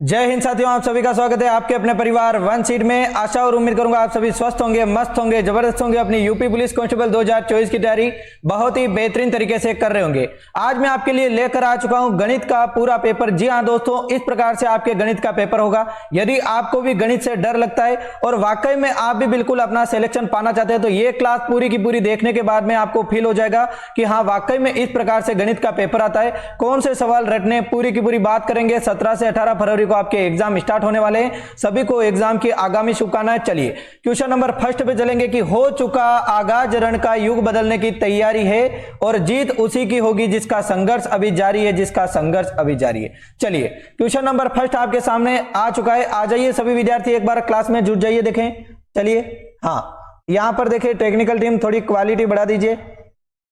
जय हिंद साथियों, आप सभी का स्वागत है आपके अपने परिवार वन सीट में। आशा और उम्मीद करूंगा आप सभी स्वस्थ होंगे, मस्त होंगे, जबरदस्त होंगे। अपनी यूपी पुलिस कांस्टेबल 2024 की तैयारी बहुत ही बेहतरीन तरीके से कर रहे होंगे। आज मैं आपके लिए लेकर आ चुका हूं गणित का पूरा पेपर। जी हां दोस्तों, इस प्रकार से आपके गणित का पेपर होगा। यदि आपको भी गणित से डर लगता है और वाकई में आप भी बिल्कुल अपना सिलेक्शन पाना चाहते हैं तो ये क्लास पूरी की पूरी देखने के बाद में आपको फील हो जाएगा कि हाँ वाकई में इस प्रकार से गणित का पेपर आता है। कौन से सवाल रटने, पूरी की पूरी बात करेंगे। 17 से 18 फरवरी को आपके एग्जाम स्टार्ट होने वाले हैं। सभी को एग्जाम की आगामी शुभकामनाएं। चलिए क्वेश्चन नंबर फर्स्ट पे चलेंगे कि हो चुका आगाज रण का युग बदलने की तैयारी है और जीत उसी की होगी जिसका संघर्ष अभी जारी है, जिसका संघर्ष अभी जारी है। चलिए क्वेश्चन नंबर फर्स्ट आपके सामने आ चुका है। आ जाइए सभी विद्यार्थी, एक बार क्लास में जुट जाइए। देखें, चलिए हाँ यहां पर देखिए टेक्निकल टीम थोड़ी क्वालिटी बढ़ा दीजिए।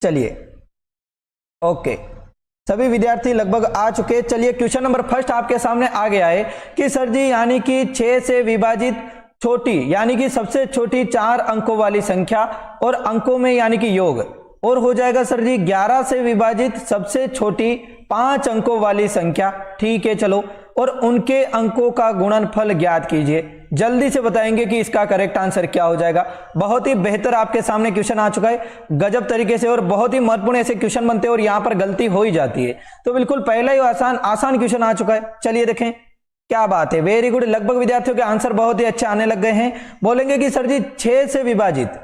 चलिए ओके, सभी विद्यार्थी लगभग आ चुके। चलिए क्वेश्चन नंबर फर्स्ट आपके सामने आ गया है कि सर जी यानी कि 6 से विभाजित छोटी यानी कि सबसे छोटी 4 अंकों वाली संख्या और अंकों में यानी कि योग, और हो जाएगा सर जी 11 से विभाजित सबसे छोटी 5 अंकों वाली संख्या। ठीक है चलो, और उनके अंकों का गुणनफल ज्ञात कीजिए। जल्दी से बताएंगे कि इसका करेक्ट आंसर क्या हो जाएगा। बहुत ही बेहतर आपके सामने क्वेश्चन आ चुका है गजब तरीके से, और बहुत ही महत्वपूर्ण ऐसे क्वेश्चन बनते हैं और यहां पर गलती हो ही जाती है। तो बिल्कुल पहला ही आसान क्वेश्चन आ चुका है। चलिए देखें, क्या बात है, वेरी गुड। लगभग विद्यार्थियों के आंसर बहुत ही अच्छे आने लग गए हैं। बोलेंगे कि सर जी 6 से विभाजित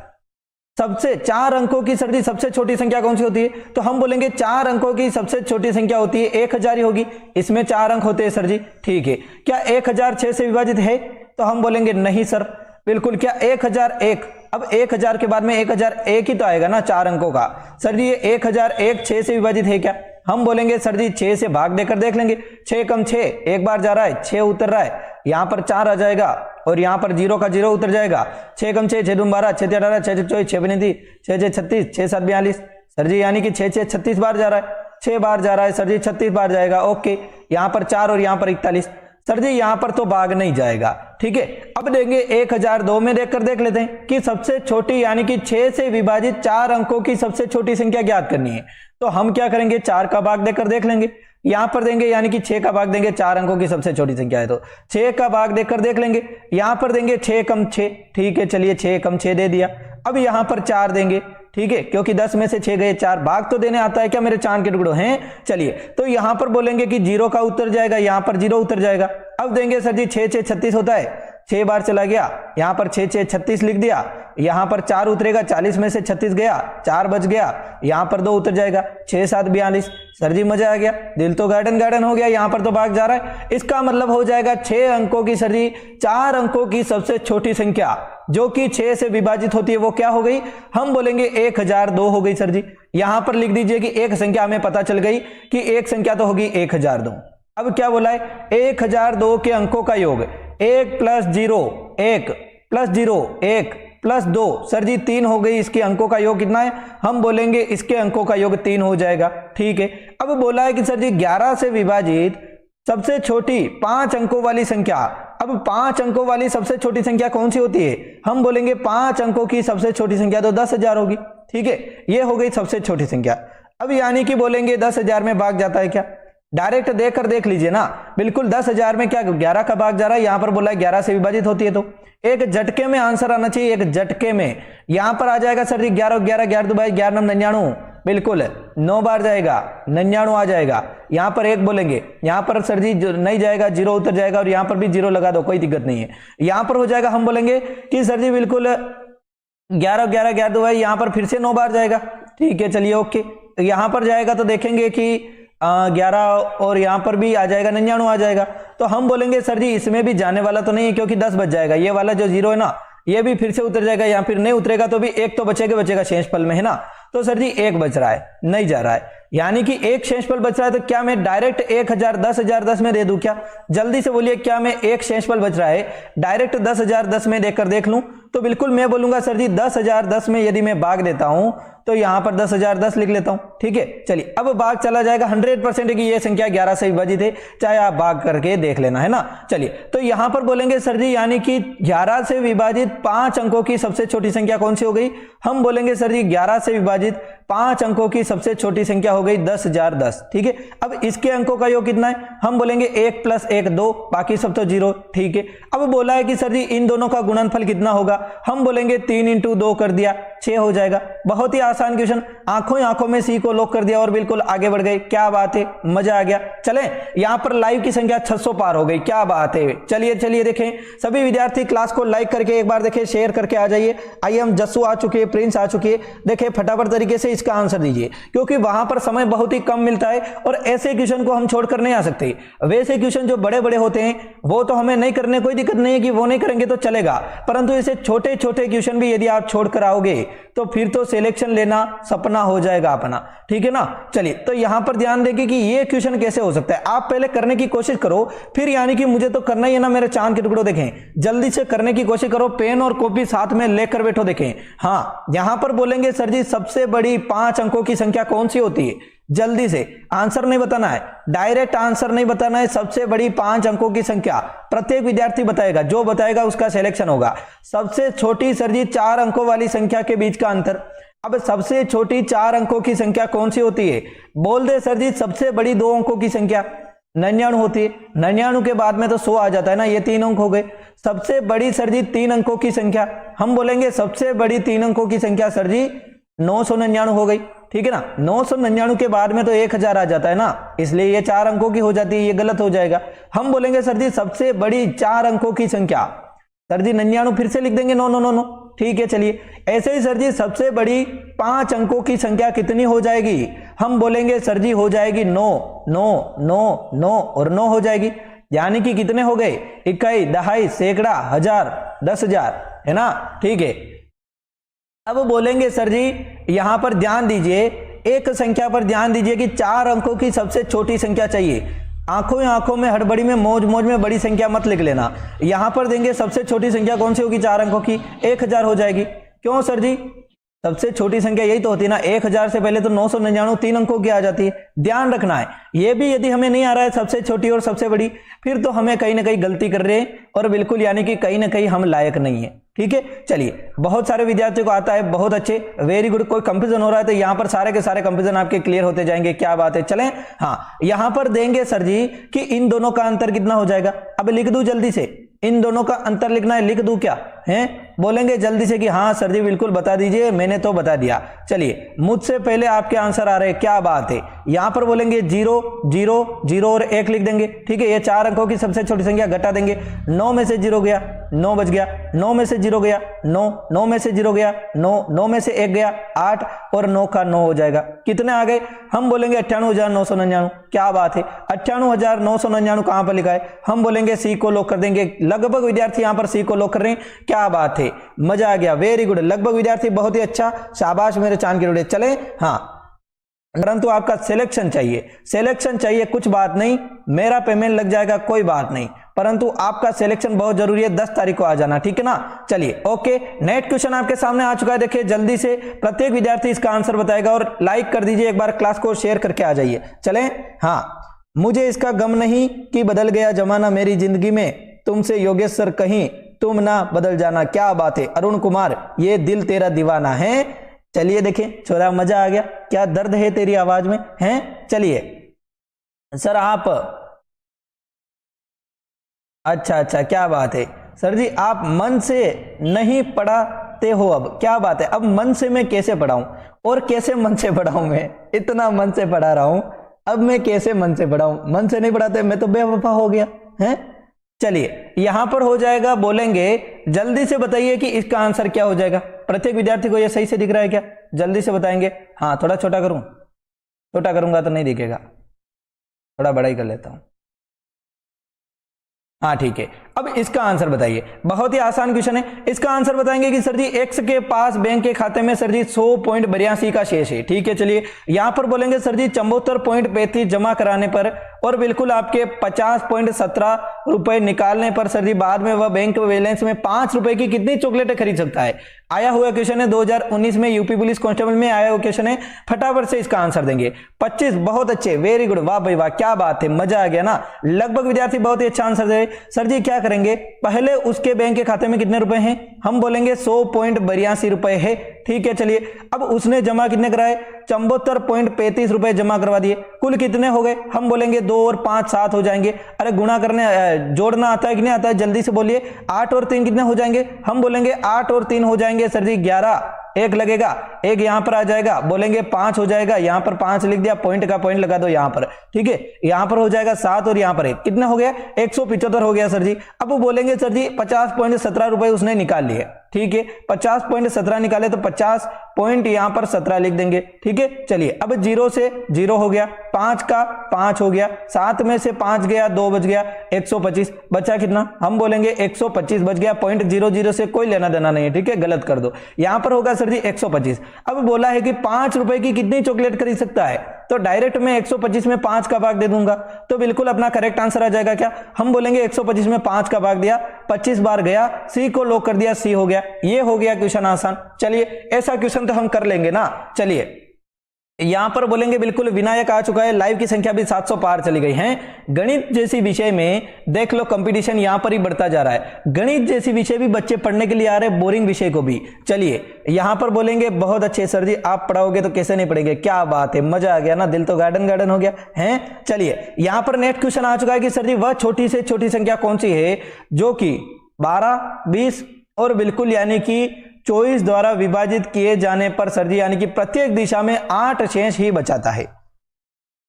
सबसे 4 अंकों की सर जी सबसे छोटी संख्या कौन सी होती है, तो हम बोलेंगे 4 अंकों की सबसे छोटी संख्या होती है 1000 ही होगी। इसमें 4 अंक होते हैं सर जी। ठीक है, क्या 1000 6 से विभाजित है, तो हम बोलेंगे नहीं सर। बिल्कुल, क्या 1001, अब 1000 के बाद में 1001 ही तो आएगा ना 4 अंकों का। सर जी ये 1001 6 से विभाजित है क्या, हम बोलेंगे सर जी 6 से भाग देकर देख लेंगे। 6 कम 6 एक बार जा रहा है, 6 उतर रहा है, यहां पर 4 आ जाएगा और यहां पर 0 का 0 उतर जाएगा। 6 कम 6 6 दूम 12, 6 3 18, 6 6 24, 6 35, 6 6 36, 6 7 42। सर जी यानी कि 6 6 36 बार जा रहा है, 6 बार जा रहा है सर जी, 36 बार जाएगा। ओके, यहां पर 4 और यहां पर 41। सर जी यहां पर तो भाग नहीं जाएगा। ठीक है, अब देंगे 1002 में देखकर देख लेते हैं कि सबसे छोटी यानी कि 6 से विभाजित 4 अंकों की सबसे छोटी संख्या ज्ञात करनी है। तो हम क्या करेंगे, 4 का भाग देकर देख लेंगे। यहां पर देंगे यानी कि 6 का भाग देंगे, 4 अंकों की सबसे छोटी संख्या है तो 6 का भाग देकर देख लेंगे। यहां पर देंगे 6 कम 6। ठीक है, चलिए 6 कम 6 दे दिया। अब यहां पर 4 देंगे। ठीक है, क्योंकि 10 में से 6 गए, 4 भाग तो देने आता है क्या मेरे चांद के टुकड़ों हैं। चलिए तो यहां पर बोलेंगे कि 0 का उतर जाएगा, यहां पर 0 उतर जाएगा। अब देंगे सर जी 6 6 36 होता है, 6 बार चला गया, यहां पर 6 6 36 लिख दिया। यहां पर 4 उतरेगा, 40 में से 36 गया, 4 बच गया, यहां पर 2 उतर जाएगा, 6 7 42। सर जी मजा आ गया, दिल तो गार्डन हो गया। यहां पर तो भाग जा रहा है, इसका मतलब हो जाएगा 6 अंकों की सर जी 4 अंकों की सबसे छोटी संख्या जो कि 6 से विभाजित होती है वो क्या हो गई, हम बोलेंगे 1002 हो गई सर जी। यहां पर लिख दीजिए कि एक संख्या हमें पता चल गई कि एक संख्या तो होगी 1002। अब क्या बोला है, 1002 के अंकों का योग 1 + 0 1 + 0 1 + 2 सर जी 3 हो गई। इसके अंकों का योग कितना है, हम बोलेंगे इसके अंकों का योग 3 हो जाएगा। ठीक है, अब बोला है कि सर जी 11 से विभाजित सबसे छोटी 5 अंकों वाली संख्या। अब 5 अंकों वाली सबसे छोटी संख्या कौन सी होती है, हम बोलेंगे 5 अंकों की सबसे छोटी संख्या तो 10,000 होगी। ठीक है, ये हो गई सबसे छोटी संख्या। अब यानी कि बोलेंगे 10,000 में भाग जाता है क्या, डायरेक्ट देखकर देख लीजिए ना। बिल्कुल 10,000 में क्या 11 का भाग जा रहा है, यहां पर बोला है 11 से विभाजित होती है तो एक झटके में आंसर आना चाहिए, एक झटके में। यहां पर आ जाएगा सर जी 11 11 11 2 11 99, बिल्कुल 9 बार जाएगा, 99 आ जाएगा। यहां पर 1 बोलेंगे, यहां पर सर जी नहीं जाएगा, 0 उतर जाएगा और यहां पर भी 0 लगा दो, कोई दिक्कत नहीं है। यहां पर हो जाएगा, हम बोलेंगे कि सर जी बिल्कुल 11 11 11 2 यहां पर फिर से 9 बार जाएगा। ठीक है, चलिए ओके, यहां पर जाएगा तो देखेंगे कि 11 और यहां पर भी आ जाएगा 99 आ जाएगा। तो हम बोलेंगे सर जी इसमें भी जाने वाला तो नहीं है क्योंकि 10 बच जाएगा। ये वाला जो 0 है ना ये भी फिर से उतर जाएगा, या फिर नहीं उतरेगा तो भी 1 तो बचेगा शेषफल में, है ना। तो सर जी 1 बच रहा है, नहीं जा रहा है, यानी कि 1 शेषफल बच रहा है। तो क्या मैं डायरेक्ट 1000 10,010 में दे दूं क्या, जल्दी से बोलिए, क्या मैं 1 शेषफल बच रहा है डायरेक्ट 10,010 में देकर देख लूं, तो बिल्कुल मैं बोलूंगा सर जी 10,010 में यदि मैं भाग देता हूं तो यहां पर 10,010 लिख लेता हूं। ठीक है, चलिए अब भाग चला जाएगा 100% की ये संख्या 11 से विभाजित है, चाहे आप भाग करके देख लेना, है ना। चलिए तो यहां पर बोलेंगे सर जी यानी कि 11 से विभाजित 5 अंकों की सबसे छोटी संख्या कौन सी हो गई? हम बोलेंगे सर जी 11 से विभाजित 5 अंकों की सबसे छोटी संख्या हो गई 10,010। ठीक है, अब इसके अंकों का योग कितना है? हम बोलेंगे 1 + 1 2, बाकी सब तो 0। ठीक है, अब बोला है कि सर जी इन दोनों का गुणनफल कितना होगा? हम बोलेंगे 3 × 2 कर दिया 6 हो जाएगा। बहुत ही आसान क्वेश्चन, आंखों आंखों में सी को लॉक कर दिया और बिल्कुल आगे बढ़ गए। क्या बात है, मजा आ गया। चलें, यहां पर लाइव की संख्या 600 पार हो गई, क्या बात है। चलिए देखें, सभी विद्यार्थी क्लास को लाइक करके एक बार देखें, शेयर करके आ जाइए। आइए हम जस्सू आ चुके हैं, प्रिंस आ चुके हैं, देखिए फटाफट तरीके से इसका आंसर दीजिए, क्योंकि वहां पर समय बहुत ही कम मिलता है और ऐसे क्वेश्चन को हम छोड़कर नहीं आ सकते। वैसे क्वेश्चन जो बड़े बड़े होते हैं वो तो हमें नहीं करने, कोई दिक्कत नहीं है कि वो नहीं करेंगे तो चलेगा, परंतु ऐसे छोटे छोटे क्वेश्चन भी यदि आप छोड़कर आओगे तो फिर तो सिलेक्शन लेना सपना हो जाएगा अपना। ठीक है ना। चलिए तो यहां पर ध्यान देंगे कि ये क्वेश्चन कैसे हो सकता है। आप पहले करने की कोशिश करो, फिर यानी कि मुझे तो करना ही है ना मेरे चांद के टुकड़ों, देखें जल्दी से करने की कोशिश करो, पेन और कॉपी साथ में लेकर बैठो। देखें हाँ, यहां पर बोलेंगे सर जी सबसे बड़ी 5 अंकों की संख्या कौन सी होती है? जल्दी से आंसर नहीं बताना है, डायरेक्ट आंसर नहीं बताना है, सबसे बड़ी 5 अंकों की संख्या प्रत्येक विद्यार्थी बताएगा, जो बताएगा उसका सिलेक्शन होगा। सबसे छोटी सर जी 4 अंकों वाली संख्या के बीच का अंतर। अब सबसे छोटी 4 अंकों की संख्या कौन सी होती है? बोल दे सर जी सबसे बड़ी 2 अंकों की संख्या 99 होती है। 99 के बाद में तो 100 आ जाता है ना, ये 3 अंक हो गए। सबसे बड़ी सर जी 3 अंकों की संख्या, हम बोलेंगे सबसे बड़ी 3 अंकों की संख्या सर जी 999 हो गई। ठीक है ना, 999 के बाद में तो 1000 आ जाता है ना, इसलिए ये 4 अंकों की हो जाती है, ये गलत हो जाएगा। हम बोलेंगे सर जी सबसे बड़ी 4 अंकों की संख्या, सर जी 99 फिर से लिख देंगे 999। ठीक है, चलिए ऐसे ही सर जी सबसे बड़ी 5 अंकों की संख्या कितनी हो जाएगी? हम बोलेंगे सर जी हो जाएगी 9 9 9 9 और 9 हो जाएगी, यानी कि कितने हो गए? इकाई, दहाई, सैकड़ा, हजार, 10,000, है ना। ठीक है, अब बोलेंगे सर जी यहां पर ध्यान दीजिए, एक संख्या पर ध्यान दीजिए कि 4 अंकों की सबसे छोटी संख्या चाहिए। आंखों में हड़बड़ी में मौज में बड़ी संख्या मत लिख लेना। यहां पर देंगे सबसे छोटी संख्या कौन सी होगी? 4 अंकों की 1000 हो जाएगी। क्यों सर जी? सबसे छोटी संख्या यही तो होती है ना, 1000 से पहले तो 999 3 अंकों की आ जाती है। ध्यान रखना है, ये भी यदि हमें नहीं आ रहा है सबसे छोटी और सबसे बड़ी, फिर तो हमें कहीं ना कहीं गलती कर रहे हैं और बिल्कुल यानी कि कहीं ना कहीं हम लायक नहीं है। ठीक है, चलिए बहुत सारे विद्यार्थियों को आता है, बहुत अच्छे, वेरी गुड। कोई कंफ्यूजन हो रहा है तो यहाँ पर सारे के सारे कंफ्यूजन आपके क्लियर होते जाएंगे, क्या बात है। चलें, हाँ यहाँ पर देंगे सर जी कि इन दोनों का अंतर कितना हो जाएगा। अब लिख दूं जल्दी से, इन दोनों का अंतर लिखना है, लिख दूं क्या है? बोलेंगे जल्दी से कि हाँ सर जी बिल्कुल बता दीजिए, मैंने तो बता दिया। चलिए मुझसे पहले आपके आंसर आ रहे हैं, क्या बात है। यहां पर बोलेंगे 0 0 0 और 1 लिख देंगे। ठीक है, ये 4 अंकों की सबसे छोटी संख्या घटा देंगे। 9 में से 0 गया, 9 बच गया। 9 में से 0 गया, 9 9 में से 0 गया, 9 9 में से 1 गया, 8 और 9 का 9 हो जाएगा। कितने आ गए? हम बोलेंगे 98,999। क्या बात है, 98,999 कहां पर लिखा है? हम बोलेंगे सी को लॉक कर देंगे। लगभग विद्यार्थी यहां पर सी को लॉक कर रहे हैं, क्या बात है, मजा आ गया, वेरी गुड। लगभग विद्यार्थी, बहुत ही अच्छा, शाबाश मेरे चांद के टुकड़े। चले, हाँ परंतु आपका सिलेक्शन चाहिए, सिलेक्शन चाहिए, कुछ बात नहीं, मेरा पेमेंट लग जाएगा, कोई बात नहीं, परंतु आपका सिलेक्शन बहुत जरूरी है। 10 तारीख को आ जाना, ठीक है ना। चलिए ओके, नेक्स्ट क्वेश्चन आपके सामने आ चुका है। देखिए जल्दी से प्रत्येक विद्यार्थी इसका आंसर बताएगा और लाइक कर दीजिए, एक बार क्लास को शेयर करके आ जाइए। चले, हाँ, मुझे इसका गम नहीं कि बदल गया जमाना मेरी जिंदगी में, तुमसे योगेश सर कहीं तुम ना बदल जाना। क्या बात है अरुण कुमार, ये दिल तेरा दीवाना है। चलिए देखें छोरा, मजा आ गया, क्या दर्द है तेरी आवाज में, हैं। चलिए सर आप, अच्छा, क्या बात है सर जी, आप मन से नहीं पढ़ाते हो अब। क्या बात है, अब मन से मैं कैसे पढ़ाऊं और कैसे मन से पढ़ाऊं? मैं इतना मन से पढ़ा रहा हूं, अब मैं कैसे मन से पढ़ाऊं? मन से नहीं पढ़ाते, मैं तो बेवफा हो गया है। चलिए यहां पर हो जाएगा, बोलेंगे जल्दी से बताइए कि इसका आंसर क्या हो जाएगा। प्रत्येक विद्यार्थी को यह सही से दिख रहा है क्या? जल्दी से बताएंगे। हाँ थोड़ा छोटा करूं, छोटा करूंगा तो नहीं दिखेगा, थोड़ा बड़ा ही कर लेता हूं। हाँ ठीक है, अब इसका आंसर बताइए। बहुत ही आसान क्वेश्चन है, इसका आंसर बताएंगे कि सर जी एक्स के पास बैंक के खाते में सर जी 100.82 का शेष है। ठीक है, चलिए यहां पर बोलेंगे सर जी 74.35 जमा कराने पर और बिल्कुल आपके 50.17 रुपए निकालने पर सर जी बाद में वह बैंक बैलेंस में 5 रुपए की कितनी चॉकलेटें खरीद सकता है? आया हुआ क्वेश्चन है 2019 में यूपी पुलिस कांस्टेबल में आया हुआ क्वेश्चन है, फटाफट से इसका आंसर देंगे। 25, बहुत अच्छे, वेरी गुड, वाह भाई वाह, क्या बात है, मजा आ गया ना। लगभग विद्यार्थी बहुत ही अच्छा आंसर दे। सर जी क्या करेंगे, पहले उसके बैंक के खाते में कितने रुपए हैं? हम बोलेंगे 100.82 रुपए है, ठीक है। चलिए अब उसने जमा कितने कराए? 74.35 रुपए जमा करवा दिए। कुल कितने हो गए? हम बोलेंगे 2 और 5 7 हो जाएंगे। अरे गुणा करने जोड़ना आता है कि नहीं आता है? जल्दी से बोलिए। 8 और 3 कितने हो जाएंगे? हम बोलेंगे 8 और 3 हो जाएंगे सर जी 11, एक लगेगा, एक यहां पर आ जाएगा, बोलेंगे 5 हो जाएगा, यहां पर 5 लिख दिया, पॉइंट का पॉइंट लगा दो यहां पर, ठीक है। यहां पर हो जाएगा 7 और यहां पर 1, कितना हो गया? 175 हो गया सर जी। अब वो बोलेंगे सर जी 50.17 रुपए उसने निकाल लिए, ठीक है। 50.17 निकाले तो 50 पॉइंट यहां पर 17 लिख देंगे, ठीक है। चलिए अब 0 से 0 हो गया, 5 का 5 हो गया, 7 में से 5 गया, 2 बच गया, 125 बचा कितना? हम बोलेंगे 125 बच गया, पॉइंट 00 से कोई लेना देना नहीं है, ठीक है, गलत कर दो। यहां पर होगा सर जी 125। अब बोला है कि 5 रुपए की कितनी चॉकलेट खरीद सकता है, तो डायरेक्ट मैं 125 में 5 का भाग दे दूंगा, तो बिल्कुल अपना करेक्ट आंसर आ जाएगा। क्या हम बोलेंगे 125 में 5 का भाग दिया, 25 बार गया, सी को लॉक कर दिया, सी हो गया। ये हो गया क्वेश्चन आसान। चलिए ऐसा क्वेश्चन तो हम कर लेंगे ना। चलिए यहां पर बोलेंगे बिल्कुल विनायक आ चुका है, लाइव की संख्या भी 700 पार चली गई है। गणित जैसी विषय में देख लो कंपटीशन यहां पर ही बढ़ता जा रहा है। गणित जैसी विषय भी बच्चे पढ़ने के लिए आ रहे हैं, बोरिंग विषय को भी। चलिए यहां पर बोलेंगे बहुत अच्छे सर जी, आप पढ़ाओगे तो कैसे नहीं पढ़ेंगे, क्या बात है, मजा आ गया ना, दिल तो गार्डन गार्डन हो गया है। चलिए यहां पर नेक्स्ट क्वेश्चन आ चुका है कि सर जी वह छोटी से छोटी संख्या कौन सी है जो कि 12, 20 और बिल्कुल यानी कि 24 द्वारा विभाजित किए जाने पर सर जी यानी कि प्रत्येक दिशा में 8 शेष ही बचाता है।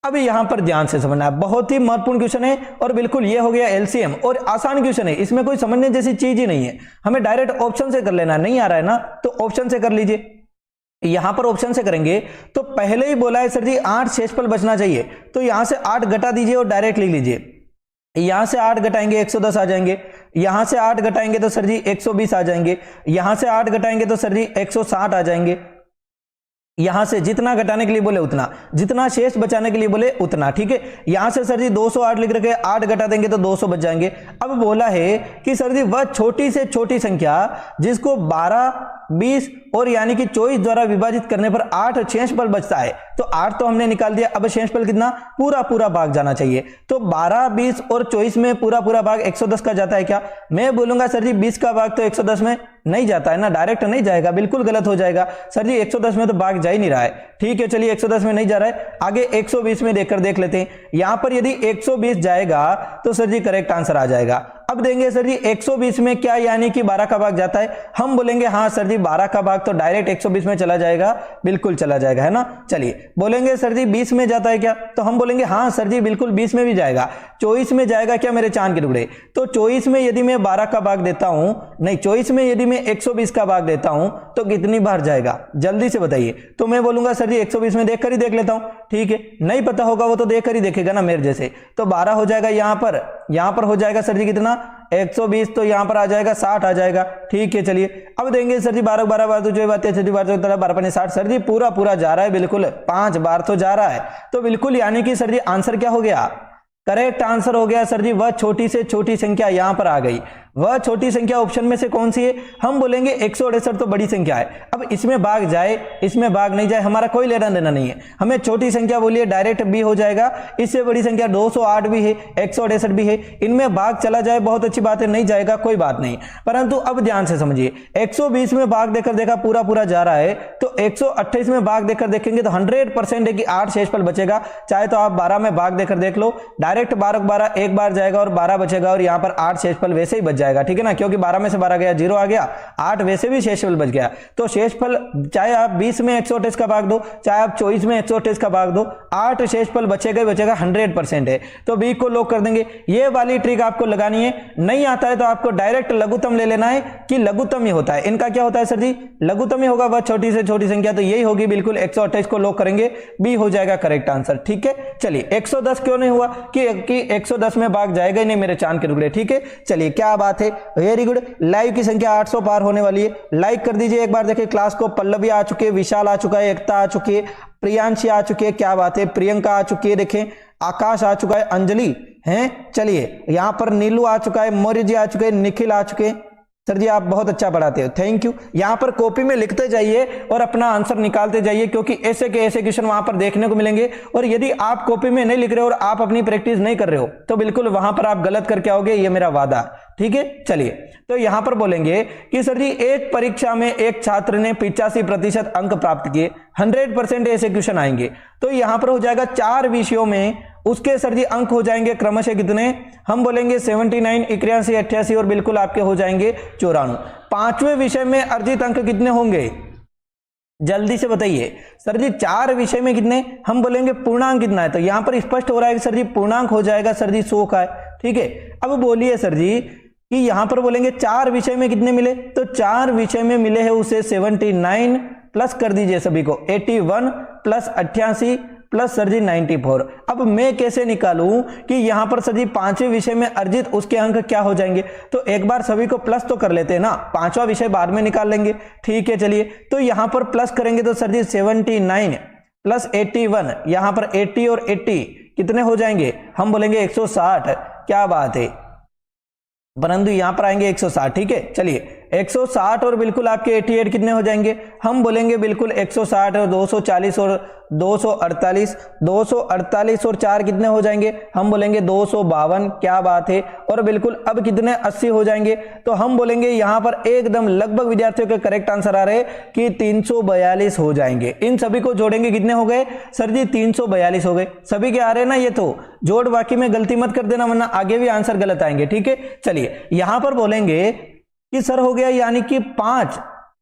अब यहां पर ध्यान से समझना है, बहुत ही महत्वपूर्ण क्वेश्चन है और बिल्कुल ये हो गया एलसीएम और आसान क्वेश्चन है, इसमें कोई समझने जैसी चीज ही नहीं है। हमें डायरेक्ट ऑप्शन से कर लेना, नहीं आ रहा है ना तो ऑप्शन से कर लीजिए। यहां पर ऑप्शन से करेंगे तो पहले ही बोला है सर जी 8 शेषफल बचना चाहिए, तो यहां से 8 घटा दीजिए और डायरेक्ट लिख लीजिए। यहां से 8 घटाएंगे 110 आ जाएंगे, यहां से 8 घटाएंगे तो सर जी 120 आ जाएंगे, यहां से 8 घटाएंगे तो सर जी 160 आ जाएंगे। यहां से जितना घटाने के लिए बोले उतना, जितना शेष बचाने के लिए बोले उतना, ठीक है। यहां से सर जी 208 लिख रखे, 8 घटा देंगे तो 200 बच जाएंगे। अब बोला है कि सर जी वह छोटी से छोटी संख्या जिसको 12, 20 और यानी कि 24 द्वारा विभाजित करने पर 8 शेषफल बचता है, तो 8 तो हमने निकाल दिया। अब शेषफल कितना? पूरा पूरा भाग जाना चाहिए, तो 12, 20 और 24 में पूरा पूरा भाग 110 का जाता है क्या? मैं बोलूंगा सर जी 20 का भाग तो 110 में नहीं जाता है ना, डायरेक्ट नहीं जाएगा, बिल्कुल गलत हो जाएगा सर जी। 110 में तो भाग जा ही नहीं रहा है, ठीक है। चलिए 110 में नहीं जा रहा है, आगे 120 में देखकर देख लेते हैं। यहां पर यदि 120 जाएगा तो सर जी करेक्ट आंसर आ जाएगा। अब देंगे सर जी 120 में क्या यानी कि 12 का भाग जाता है, हम बोलेंगे हाँ सर जी 12 का भाग तो डायरेक्ट 120 में चला जाएगा, बिल्कुल चला जाएगा, है ना। चलिए बोलेंगे सर जी 20 में जाता है क्या, तो हम बोलेंगे हाँ सर जी बिल्कुल 20 में भी जाएगा। 24 में जाएगा क्या मेरे चांद के टुकड़े, तो 24 में यदि मैं 12 का भाग देता हूं, नहीं 24 में यदि मैं 120 का भाग देता हूं तो कितनी बार जाएगा, जल्दी से बताइए। तो मैं बोलूंगा सर जी 120 में देखकर ही देख लेता हूं, ठीक है। नहीं पता होगा वो तो देखकर ही देखेगा ना मेरे जैसे, तो 12 हो जाएगा यहां पर हो जाएगा सर जी कितना 120, तो यहां पर आ जाएगा 60 आ जाएगा, ठीक है। चलिए अब देंगे सर जी 12 12 बार तो जो बात है 12 60 सर जी पूरा पूरा जा रहा है, बिल्कुल 5 बार तो जा रहा है, तो बिल्कुल यानी कि सर जी आंसर क्या हो गया, करेक्ट आंसर हो गया सर जी वह छोटी से छोटी संख्या यहां पर आ गई। वह छोटी संख्या ऑप्शन में से कौन सी है, हम बोलेंगे 168 तो बड़ी संख्या है। अब इसमें भाग जाए इसमें भाग नहीं जाए हमारा कोई लेना देना नहीं है, हमें छोटी संख्या बोलिए डायरेक्ट बी हो जाएगा। इससे बड़ी संख्या 208 भी है, 168 भी है, इनमें भाग चला जाए बहुत अच्छी बात है, नहीं जाएगा कोई बात नहीं। परंतु अब ध्यान से समझिए 120 में भाग देकर देखा पूरा पूरा जा रहा है, तो 128 में भाग देकर देखेंगे तो 100% है कि 8 शेषफल बचेगा। चाहे तो आप 12 में भाग देकर देख लो, डायरेक्ट 12 12 एक बार जाएगा और 12 बचेगा और यहां पर 8 शेषफल वैसे ही बच जाएगा, ठीक है ना, क्योंकि 12 में से 12 गया 0 आ गया, 8 वैसे भी शेषफल बच गया। तो शेषफल चाहे आप 20 में 128 का भाग दो, चाहे आप 24 में 128 का भाग दो, 8 शेषफल बचेगा 100% है, तो बी को लॉक कर देंगे। ये वाली ट्रिक आपको लगानी है, नहीं आता है तो आपको डायरेक्ट लघुत्तम ले लेना है कि लघुत्तम ही होता है। इनका क्या होता है सर जी, लघुत्तम ही होगा, वह छोटी से छोटी संख्या तो यही होगी, बिल्कुल 128 को लॉक करेंगे, बी हो जाएगा करेक्ट आंसर, ठीक है। चलिए 110 क्यों नहीं हुआ कि 110 में भाग जाएगा ही नहीं मेरे चांद के टुकड़े, ठीक है। चलिए क्या बात बात है, वेरी गुड। लाइव की संख्या 800 पार होने वाली है, लाइक कर दीजिए एक बार। देखिए क्लास को पल्लवी आ चुके, विशाल आ चुका है, एकता आ चुकी है, प्रियांशी आ चुकी है, क्या बात है, प्रियंका आ चुकी है, देखें आकाश आ चुका है, अंजलि हैं, चलिए यहाँ पर नीलू आ चुका है, मौर्य जी आ चुके हैं, निखिल आ चुके हैं। सर जी आप बहुत अच्छा पढ़ाते हो, थैंक यू। यहाँ पर कॉपी में लिखते जाइए और अपना आंसर निकालते जाइए, क्योंकि ऐसे के ऐसे क्वेश्चन वहां पर देखने को मिलेंगे। और यदि आप कॉपी में नहीं लिख रहे हो और आप अपनी प्रैक्टिस नहीं कर रहे हो तो बिल्कुल वहां पर आप गलत करके आओगे, ये मेरा वादा, ठीक है। चलिए तो यहां पर बोलेंगे कि सर जी एक परीक्षा में एक छात्र ने 85% अंक प्राप्त किए, 100% ऐसे क्वेश्चन आएंगे। तो यहां पर हो जाएगा 4 विषयों में उसके सर जी अंक हो जाएंगे क्रमशः कितने, हम बोलेंगे 79, 81, 88 और बिल्कुल आपके हो जाएंगे 94। 5वें विषय में अर्जित अंक कितने होंगे, जल्दी से बताइए सर जी। 4 विषय में कितने, हम बोलेंगे पूर्णांक कितना है, तो यहां पर स्पष्ट हो रहा है कि सर जी पूर्णांक हो जाएगा सर जी 100 का है, ठीक है। अब बोलिए सर जी कि यहां पर बोलेंगे 4 विषय में कितने मिले, तो 4 विषय में मिले हैं उसे 79 प्लस कर दीजिए सभी को 81 प्लस 88 प्लस सर जी 94। अब मैं कैसे निकालूं कि यहां पर सर जी 5वें विषय में अर्जित उसके अंक क्या हो जाएंगे, तो एक बार सभी को प्लस तो कर लेते हैं ना, 5वां विषय बाद में निकाल लेंगे, ठीक है। चलिए तो यहां पर प्लस करेंगे तो सर जी 79 प्लस 81, यहां पर 80 और 80 कितने हो जाएंगे, हम बोलेंगे 160, क्या बात है, परंतु यहां पर आएंगे 160, ठीक है। चलिए 160 और बिल्कुल आपके 88 कितने हो जाएंगे, हम बोलेंगे बिल्कुल 160 और 240 और 248, 248 और 4 कितने हो जाएंगे, हम बोलेंगे 252, क्या बात है। और बिल्कुल अब कितने 80 हो जाएंगे, तो हम बोलेंगे यहां पर एकदम लगभग विद्यार्थियों के करेक्ट आंसर आ रहे हैं कि 342 हो जाएंगे। इन सभी को जोड़ेंगे कितने हो गए सर जी, 342 हो गए। सभी के आ रहे हैं ना, ये तो जोड़ बाकी में गलती मत कर देना वरना आगे भी आंसर गलत आएंगे, ठीक है। चलिए यहां पर बोलेंगे कि सर हो गया यानी कि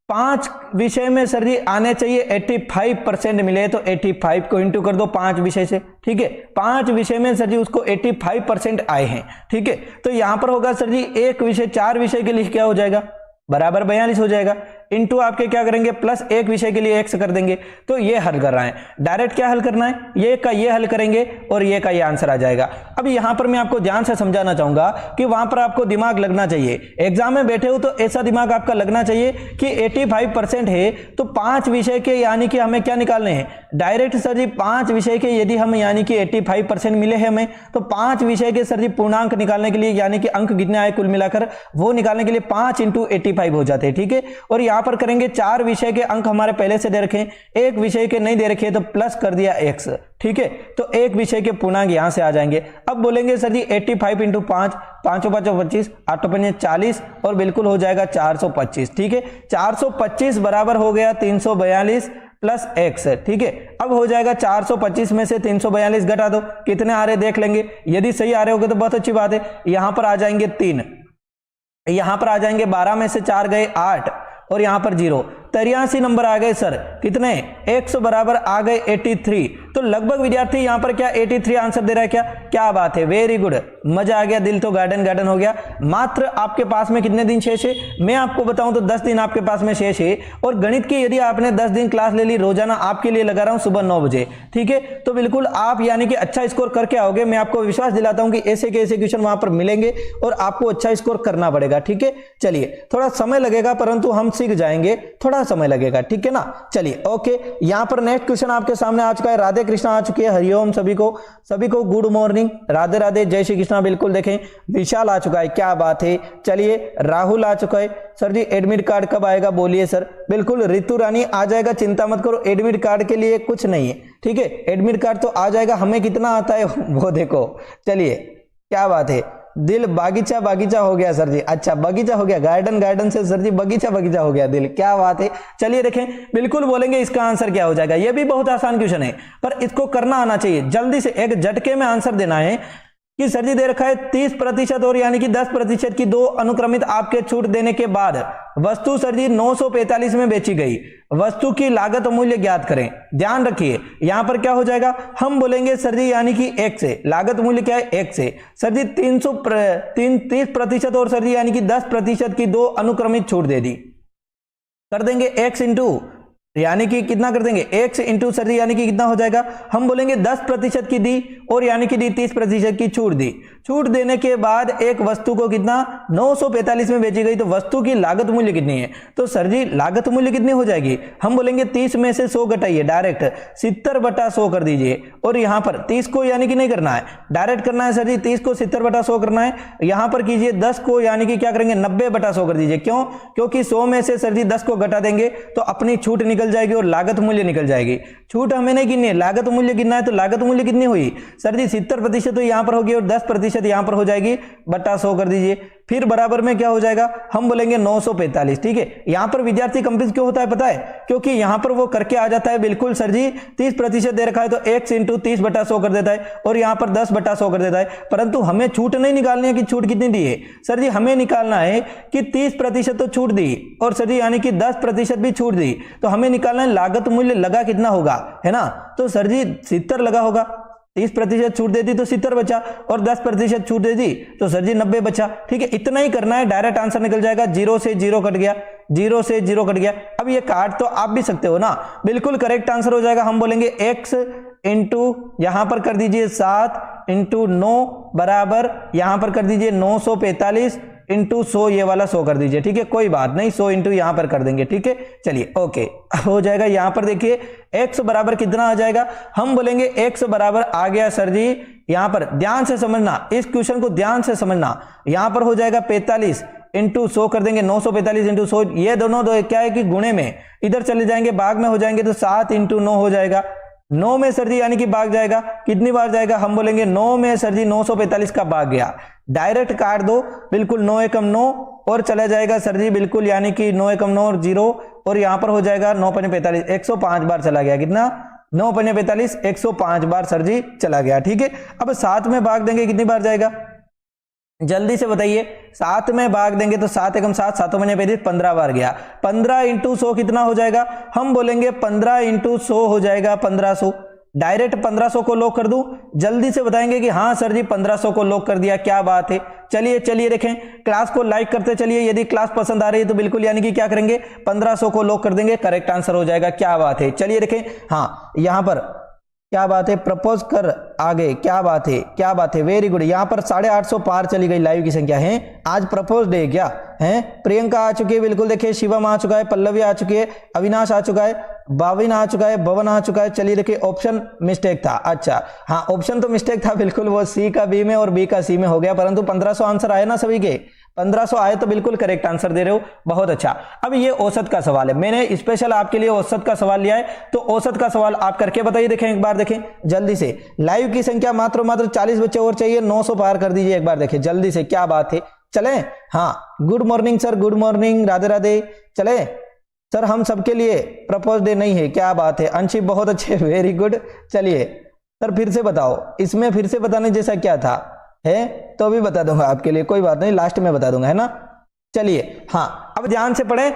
5 विषय में सर जी आने चाहिए 85% मिले, तो 85 को इंटू कर दो 5 विषय से, ठीक है। 5 विषय में सर जी उसको 85% आए हैं, ठीक है। तो यहां पर होगा सर जी एक विषय 4 विषय के लिए क्या हो जाएगा, बराबर 42 हो जाएगा, इंटू आपके क्या करेंगे प्लस एक विषय के लिए x कर देंगे। तो ये हल कर रहा है, डायरेक्ट क्या हल करना है, ये का ये हल करेंगे और ये का ये आंसर आ जाएगा। अब यहां पर मैं आपको ध्यान से समझाना चाहूंगा कि वहां पर आपको दिमाग लगना चाहिए, एग्जाम में बैठे हो तो ऐसा दिमाग आपका लगना चाहिए कि 85% है तो 5 विषय के यानी कि हमें क्या निकालने हैं, डायरेक्ट सर जी 5 विषय के यदि हम यानी कि 85% मिले हैं हमें, तो 5 विषय के सर जी पूर्णांक निकालने के लिए यानी कि अंक कितने आए कुल मिलाकर वो निकालने के लिए 5 × 85 हो जाते हैं, ठीक है। और यहां पर करेंगे 4 विषय के अंक हमारे पहले से दे रखे, एक विषय के नहीं दे रखे तो प्लस कर दिया x, ठीक है। तो एक विषय के पूर्णांक यहां से आ जाएंगे। अब बोलेंगे सर जी 85 × 5, 5 × 5 = 25, 8 × 5 = 40 और बिल्कुल हो जाएगा 425, ठीक है। 425 बराबर हो गया 342 प्लस x, ठीक है। अब हो जाएगा 425 में से 342 घटा दो, कितने आ रहे देख लेंगे, यदि सही आ रहे होगे तो बहुत अच्छी बात है। यहां पर आ जाएंगे 3, यहां पर आ जाएंगे 12 में से 4 गए 8 और यहां पर 0, 83 नंबर आ गए सर, कितने x बराबर आ गए 83। तो लगभग विद्यार्थी यहां पर क्या 83 आंसर दे रहा है, क्या बात है, वेरी गुड, मजा आ गया, दिल तो गार्डन गार्डन हो गया। मात्र आपके पास में कितने दिन शेष है, मैं आपको बताऊं तो 10 दिन आपके पास में शेष है। और गणित की यदि आपने 10 दिन क्लास ले ली, रोजाना आपके लिए लगा रहा हूं सुबह 9 बजे, ठीक है। तो बिल्कुल आप यानी कि अच्छा स्कोर करके आओगे, मैं आपको विश्वास दिलाता हूं कि ऐसे के ऐसे क्वेश्चन वहां पर मिलेंगे और आपको अच्छा स्कोर करना पड़ेगा, ठीक है। चलिए थोड़ा समय लगेगा परंतु हम सीख जाएंगे, थोड़ा समय लगेगा, ठीक है ना। चलिए ओके, यहां पर नेक्स्ट क्वेश्चन आपके सामने आ चुका है, राधे कृष्णा आ चुकी है, हरिओम सभी को गुड मॉर्निंग, राधे राधे, जय श्री कृष्णा। बिल्कुल देखें विशाल आ चुका है, क्या बात है। चलिए राहुल आ चुका है, सर जी एडमिट कार्ड कब आएगा बोलिए सर। बिल्कुल रितु रानी आ जाएगा, चिंता मत करो, एडमिट कार्ड के लिए कुछ नहीं है, ठीक है। एडमिट कार्ड तो आ जाएगा, हमें कितना आता है वो देखो। चलिए क्या बात है, दिल बागीचा बागीचा हो गया सर जी, अच्छा बगीचा हो गया, गार्डन गार्डन से सर जी बगीचा बगीचा हो गया दिल, क्या बात है। चलिए देखें, बिल्कुल बोलेंगे इसका आंसर क्या हो जाएगा। यह भी बहुत आसान क्वेश्चन है पर इसको करना आना चाहिए, जल्दी से एक झटके में आंसर देना है कि सर जी दे रखा है 30% और यानी कि 10% की 2 अनुक्रमित आपके छूट देने के बाद वस्तु सर जी 945 में बेची गई, वस्तु की लागत मूल्य ज्ञात करें। ध्यान रखिए यहां पर क्या हो जाएगा, हम बोलेंगे सर जी यानी कि 1 से, लागत मूल्य क्या है 1 से, सर जी 30% और सर जी यानी कि 10% की 2 अनुक्रमित छूट दे दी, कर देंगे x इंटू यानी कि कितना कर देंगे x इंटू सर जी यानी कि कितना हो जाएगा, हम बोलेंगे 10% की दी और यानी कि दी 30% की छूट दी। छूट देने के बाद एक वस्तु को कितना 945 में बेची गई तो वस्तु की लागत मूल्य कितनी है? तो सर जी लागत मूल्य कितनी हो जाएगी? हम बोलेंगे 30 में से 100 घटाइए, डायरेक्ट 70/100 कर दीजिए। और यहां पर 30 को यानी कि नहीं करना है, डायरेक्ट करना है सर जी, 30 को 70/100 करना है। यहां पर कीजिए 10 को यानी कि क्या करेंगे 90/100 कर दीजिए। क्यों? क्योंकि 100 में से सर जी 10 को घटा देंगे तो अपनी छूट निकल जाएगी और लागत मूल्य निकल जाएगी। छूट हमें नहीं गिननी है, लागत मूल्य गिनना है। तो लागत मूल्य कितनी हुई सर जी? 70% तो यहां पर होगी और 10% यहां पर हो जाएगी, बटा 100 कर दीजिए। फिर बराबर में क्या हो जाएगा? हम बोलेंगे 945। ठीक है, यहां पर विद्यार्थी कंफ्यूज क्यों होता है पता है? क्योंकि यहां पर वो करके आ जाता है बिल्कुल सर जी 30% दे रखा है तो x इंटू 30/100 कर देता है और यहां पर 10/100 कर देता है। परंतु हमें छूट नहीं निकालनी है कि छूट कितनी दी है सर जी, हमें निकालना है कि 30% तो छूट दी और सर जी यानी कि 10% भी छूट दी। तो हमें निकालना है लागत मूल्य लगा कितना होगा, है ना? तो सर जी 70 लगा होगा। 30% छूट दे दी तो 70 बचा और 10% छूट दे दी तो सर जी 90 बचा। ठीक है, इतना ही करना है, डायरेक्ट आंसर निकल जाएगा। 0 से 0 कट गया, 0 से 0 कट गया। अब ये काट तो आप भी सकते हो ना, बिल्कुल करेक्ट आंसर हो जाएगा। हम बोलेंगे x इंटू यहां पर कर दीजिए 7 इंटू 9 बराबर यहां पर कर दीजिए 945 इंटू 100, ये वाला 100 कर दीजिए। ठीक है, कोई बात नहीं, 100 इंटू यहां पर कर देंगे। ठीक है, चलिए ओके हो जाएगा। यहां पर देखिए x बराबर कितना आ जाएगा? हम बोलेंगे x बराबर आ गया सर जी, यहां पर ध्यान से समझना, इस क्वेश्चन को ध्यान से समझना। यहां पर हो जाएगा 45 इंटू 100 कर देंगे, 945 इंटू 100। ये दोनों दो क्या है कि गुणे में इधर चले जाएंगे, भाग में हो जाएंगे तो 7 इंटू 9 हो जाएगा। 9 में सर जी यानी कि भाग जाएगा, कितनी बार जाएगा? हम बोलेंगे 9 में सर जी 945 का भाग गया, डायरेक्ट काट दो, बिल्कुल 9 एकम 9 और चला जाएगा सर जी बिल्कुल यानी कि 9 एकम 9 और 0 और यहां पर हो जाएगा 9 पंजे 45, 105 बार चला गया। कितना? 9 पंजे 45, 105 बार सर जी चला गया। ठीक है, अब 7 में भाग देंगे, कितनी बार जाएगा जल्दी से बताइए? 7 में भाग देंगे तो 7 एकम 7, 7 पंजे 35, 15 बार गया। 15 इंटू 100 कितना हो जाएगा? हम बोलेंगे 15 इंटू 100 हो जाएगा 1500। डायरेक्ट 1500 को लॉक कर दूं? जल्दी से बताएंगे कि हाँ सर जी 1500 को लॉक कर दिया, क्या बात है। चलिए चलिए देखें, क्लास को लाइक करते चलिए। यदि क्लास पसंद आ रही है तो बिल्कुल यानी कि क्या करेंगे 1500 को लॉक कर देंगे, करेक्ट आंसर हो जाएगा। क्या बात है, चलिए देखें। हाँ यहां पर क्या बात है, प्रपोज कर आगे, क्या बात है, क्या बात है, वेरी गुड। यहां पर 850 पार चली गई लाइव की संख्या है। आज प्रपोज डे क्या है? प्रियंका आ चुकी है, बिल्कुल देखिए, शिवम आ चुका है, पल्लवी आ चुकी है, अविनाश आ चुका है, भाविन आ चुका है, भवन आ चुका है। चलिए देखिए, ऑप्शन मिस्टेक था। अच्छा हाँ, ऑप्शन तो मिस्टेक था बिल्कुल, वो सी का बी में और बी का सी में हो गया, परंतु 1500 आंसर आए ना सभी के, 1500 आए तो बिल्कुल करेक्ट आंसर दे रहे हो, बहुत अच्छा। अब ये औसत का सवाल है, मैंने स्पेशल आपके लिए औसत का सवाल लिया है, तो औसत का सवाल आप करके बताइए। देखें एक बार, देखें जल्दी से। लाइव की संख्या मात्र 40 बच्चे और चाहिए, 900 पार कर दीजिए एक बार, देखिए जल्दी से, क्या बात है। चले हाँ, good morning sir, good morning, Radhe Radhe. चले सर, हम सबके लिए प्रपोज डे नहीं है, क्या बात है। अंशी बहुत अच्छे, वेरी गुड। चलिए सर फिर से बताओ, इसमें फिर से बताने जैसा क्या था है, तो अभी बता दूंगा आपके लिए, कोई बात नहीं, लास्ट में बता दूंगा, है ना। चलिए हाँ, अब ध्यान से पढ़े,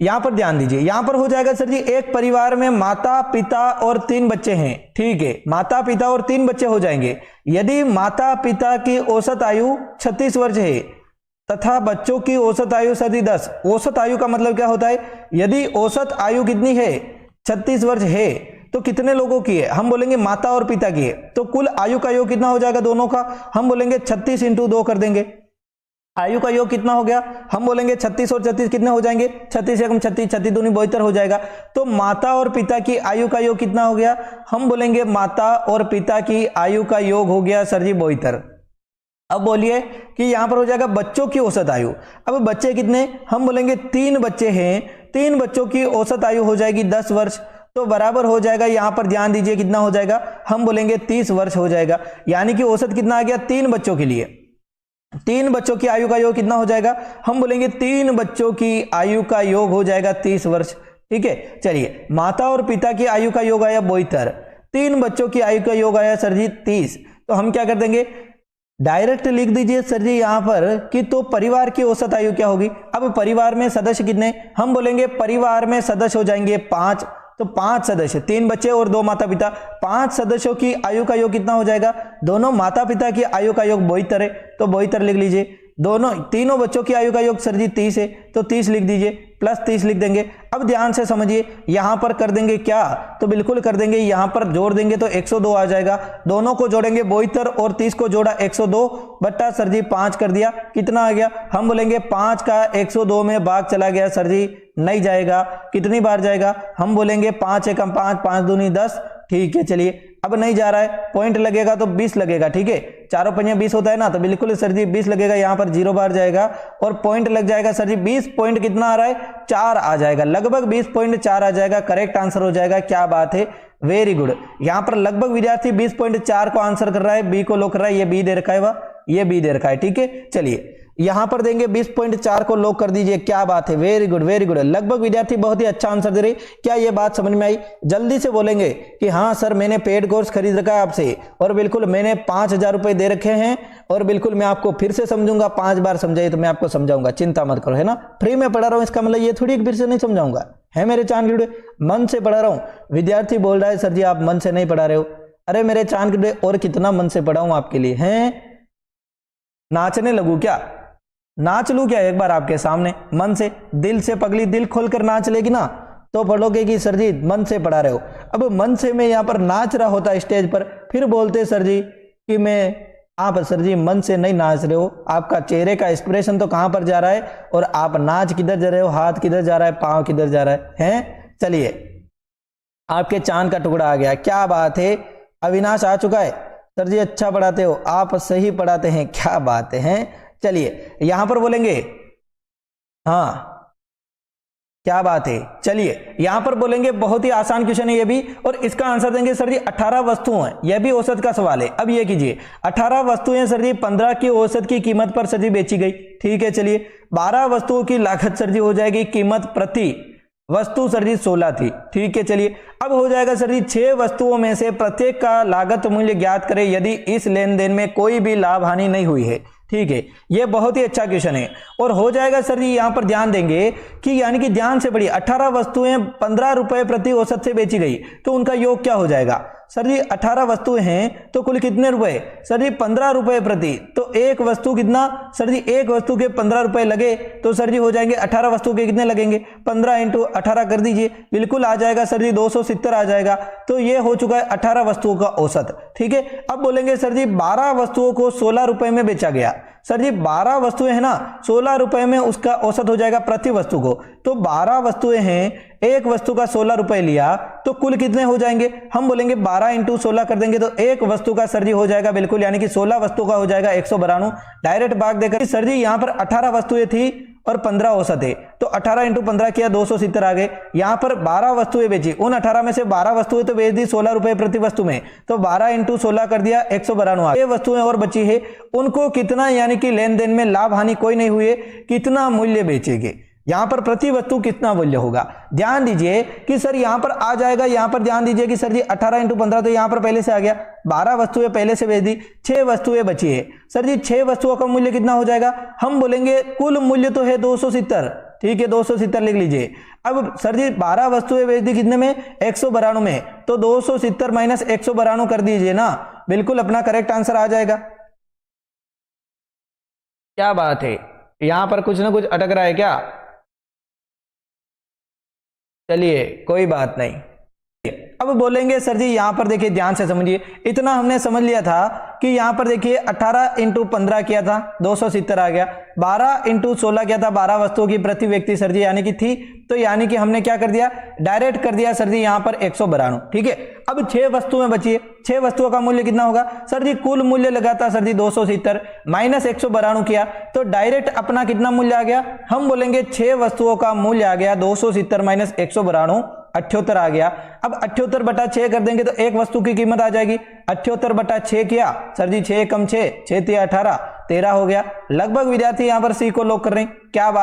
यहां पर ध्यान दीजिए। यहां पर हो जाएगा सर जी, एक परिवार में माता पिता और 3 बच्चे हैं। ठीक है, माता पिता और 3 बच्चे हो जाएंगे। यदि माता पिता की औसत आयु 36 वर्ष है तथा बच्चों की औसत आयु सदी 10। औसत आयु का मतलब क्या होता है? यदि औसत आयु कितनी है 36 वर्ष है तो कितने लोगों की है? हम बोलेंगे माता और पिता की है, तो कुल आयु का योग कितना हो जाएगा दोनों का? हम बोलेंगे 36 इंटू 2 कर देंगे। आयु का योग कितना हो गया? हम बोलेंगे 36 और 36 कितने हो जाएंगे? 36 एकम 36, 36 दूनी 72 हो जाएगा। तो माता और पिता की आयु का योग कितना हो गया? हम बोलेंगे माता और पिता की आयु का योग हो गया सर जी 72। अब बोलिए कि यहां पर हो जाएगा बच्चों की औसत आयु। अब बच्चे कितने? हम बोलेंगे 3 बच्चे हैं, 3 बच्चों की औसत आयु हो जाएगी 10 वर्ष, तो बराबर हो जाएगा, यहां पर ध्यान दीजिए कितना हो जाएगा? हम बोलेंगे 30 वर्ष हो जाएगा। यानी कि औसत कितना आ गया 3 बच्चों के लिए? 3 बच्चों की आयु का योग कितना हो जाएगा? हम बोलेंगे 3 बच्चों की आयु का योग हो जाएगा 30 वर्ष। ठीक है, चलिए माता और पिता की आयु का योग आया 72, 3 बच्चों की आयु का योग आया सर जी 30। तो हम क्या कर देंगे, डायरेक्ट लिख दीजिए सर जी यहां पर कि तो परिवार की औसत आयु क्या होगी? अब परिवार में सदस्य कितने? हम बोलेंगे परिवार में सदस्य हो जाएंगे 5, तो 5 सदस्य, 3 बच्चे और 2 माता पिता, 5 सदस्यों की आयु का योग कितना हो जाएगा? दोनों माता पिता की आयु का योग 72 है, तो 72 लिख लीजिए। दोनों तीनों बच्चों की आयु का योग सर जी 30 है, तो 30 लिख दीजिए। प्लस 30 लिख देंगे। अब ध्यान से समझिए, यहां पर कर देंगे क्या, तो बिल्कुल कर देंगे, यहां पर जोड़ देंगे तो 102 आ जाएगा। दोनों को जोड़ेंगे 72 और 30 को जोड़ा 102 बट्टा सर जी 5 कर दिया, कितना आ गया, हम बोलेंगे 5 का 102 में भाग चला गया सर जी, नहीं जाएगा। कितनी बार जाएगा, हम बोलेंगे 5 एकम 5, 5 दूनी 10, ठीक है। चलिए अब नहीं जा रहा है, पॉइंट लगेगा तो 20 लगेगा, ठीक है, चारों पंजे 20 होता है ना, तो बिल्कुल सर जी 20 लगेगा, यहां पर 0 बार जाएगा और पॉइंट लग जाएगा सर जी 20 पॉइंट कितना आ रहा है, 4 आ जाएगा, लगभग 20.4 आ जाएगा, करेक्ट आंसर हो जाएगा। क्या बात है, वेरी गुड। यहां पर लगभग विद्यार्थी 20.4 को आंसर कर रहा है, बी को लॉक कर रहा है, ये बी दे रखा है, वह ये बी दे रखा है, ठीक है। चलिए यहां पर देंगे 20.4 को लॉक कर दीजिए। क्या बात है, वेरी गुड वेरी गुड। लगभग विद्यार्थी बहुत ही अच्छा आंसर दे रहे। क्या ये बात समझ में आई? जल्दी से बोलेंगे कि हाँ सर मैंने पेड कोर्स खरीद रखा है आपसे और बिल्कुल मैंने 5,000 रुपए दे रखे हैं और बिल्कुल मैं आपको फिर से समझूंगा, 5 बार समझाइए तो मैं आपको समझाऊंगा, चिंता मत करो, है ना। फ्री में पढ़ा रहा हूं, इसका मतलब ये थोड़ी फिर से नहीं समझाऊंगा, है मेरे चांद के टुकड़े, मन से पढ़ा रहा हूं। विद्यार्थी बोल रहा है सर जी आप मन से नहीं पढ़ा रहे हो। अरे मेरे चांद के टुकड़े और कितना मन से पढ़ाऊं आपके लिए, हैं नाचने लगू क्या, नाच लूं क्या एक बार आपके सामने, मन से, दिल से, पगली दिल खोलकर नाच लेगी ना तो पढ़ोगे कि सर जी मन से पढ़ा रहे हो। अब मन से मैं यहां पर नाच रहा होता स्टेज पर, फिर बोलते सर जी कि मैं, आप सर जी मन से नहीं नाच रहे हो, आपका चेहरे का एक्सप्रेशन तो कहां पर जा रहा है और आप नाच किधर जा रहे हो, हाथ किधर जा रहा है, पांव किधर जा रहा है, हैं। चलिए आपके चांद का टुकड़ा आ गया, क्या बात है। अविनाश आ चुका है, सर जी अच्छा पढ़ाते हो, आप सही पढ़ाते हैं, क्या बात है। चलिए यहां पर बोलेंगे, हाँ क्या बात है। चलिए यहां पर बोलेंगे, बहुत ही आसान क्वेश्चन है ये भी, और इसका आंसर देंगे सर जी 18 वस्तुएं, यह भी औसत का सवाल है। अब ये कीजिए, 18 वस्तुएं सर जी 15 की औसत की कीमत पर सर जी बेची गई, ठीक है। चलिए 12 वस्तुओं की लागत सर जी हो जाएगी, कीमत प्रति वस्तु सर जी 16 थी, ठीक है। चलिए अब हो जाएगा सर जी 6 वस्तुओं में से प्रत्येक का लागत मूल्य ज्ञात करें यदि इस लेन देन में कोई भी लाभ हानि नहीं हुई है, ठीक है। ये बहुत ही अच्छा क्वेश्चन है और हो जाएगा सर जी, यहां पर ध्यान देंगे कि यानी कि ध्यान से पढ़िए, 18 वस्तुएं 15 रुपए प्रति औसत से बेची गई तो उनका योग क्या हो जाएगा सर जी, 18 वस्तुएं हैं तो कुल कितने रुपए सर जी, 15 रुपए प्रति, तो एक वस्तु कितना सर जी, एक वस्तु के 15 रुपए लगे तो सर जी हो जाएंगे 18 वस्तु के कितने लगेंगे, 15 इंटू 18 कर दीजिए, बिल्कुल आ जाएगा सर जी 270 आ जाएगा। तो ये हो चुका है 18 वस्तुओं का औसत, ठीक है। अब बोलेंगे सर जी 12 वस्तुओं को 16 रुपए में बेचा गया, सर जी 12 वस्तुएं है ना, 16 रुपए में उसका औसत हो जाएगा प्रति वस्तु को, तो 12 वस्तुएं हैं, एक वस्तु का 16 रुपए लिया तो कुल कितने हो जाएंगे, हम बोलेंगे 12 इंटू 16 कर देंगे तो एक वस्तु का सर जी हो जाएगा बिल्कुल, यानी कि 16 वस्तु का हो जाएगा 192। डायरेक्ट भाग देकर सर जी यहां पर 18 वस्तुएं थी और 15 औसत है, तो 18 इंटू 15 किया 270 आ गए। यहां पर 12 वस्तुएं बेची, उन 18 में से 12 वस्तुएं तो बेच दी 16 रुपए प्रति वस्तु में, तो 12 इंटू 16 कर दिया 192। ये वस्तुएं और बची है, उनको कितना यानी कि लेन देन में लाभ हानि कोई नहीं हुई, कितना मूल्य बेचेंगे, यहां पर प्रति वस्तु कितना मूल्य होगा। ध्यान दीजिए कि सर यहां पर आ जाएगा, यहां पर ध्यान दीजिए कि सर जी 18 इंटू 15 तो यहां पर पहले से आ गया, 12 वस्तुएं पहले से बेच दी, 6 वस्तुएं बची है, सर जी 6 वस्तुओं का मूल्य कितना हो जाएगा, हम बोलेंगे कुल मूल्य तो है 270, ठीक है 270 लिख लीजिए। अब सर जी 12 वस्तुएं बेच दी कितने में, 192 में, तो 270 माइनस 192 कर दीजिए ना, बिल्कुल अपना करेक्ट आंसर आ जाएगा। क्या बात है, यहां पर कुछ ना कुछ अटक रहा है क्या, चलिए कोई बात नहीं। अब बोलेंगे सर जी यहां पर देखिए ध्यान से समझिए, इतना हमने समझ लिया था कि यहां पर देखिए 18 इंटू 15 किया था 270 आ गया, 12 इंटू 16 किया था 12 वस्तुओं की प्रति व्यक्ति सर जी यानी कि थी, तो यानी कि हमने क्या कर दिया, डायरेक्ट कर दिया सर जी यहां पर 192, ठीक है। अब 6 वस्तुएं बची है, 6 वस्तुओं का मूल्य कितना होगा सर जी, कुल मूल्य लगाता सर जी 270 माइनस 192 किया तो डायरेक्ट अपना कितना मूल्य आ गया, हम बोलेंगे 6 वस्तुओं का मूल्य आ गया 270 माइनस 192 78 आ गया। अब 78 बटा 6 कर देंगे तो एक वस्तु की कीमत आ जाएगी, 78 बटा 6 किया सर जी 6 कम 6 6 18 13 हो गया। लगभग विद्यार्थी यहां पर सी को लॉक कर रहे हैं, क्या बात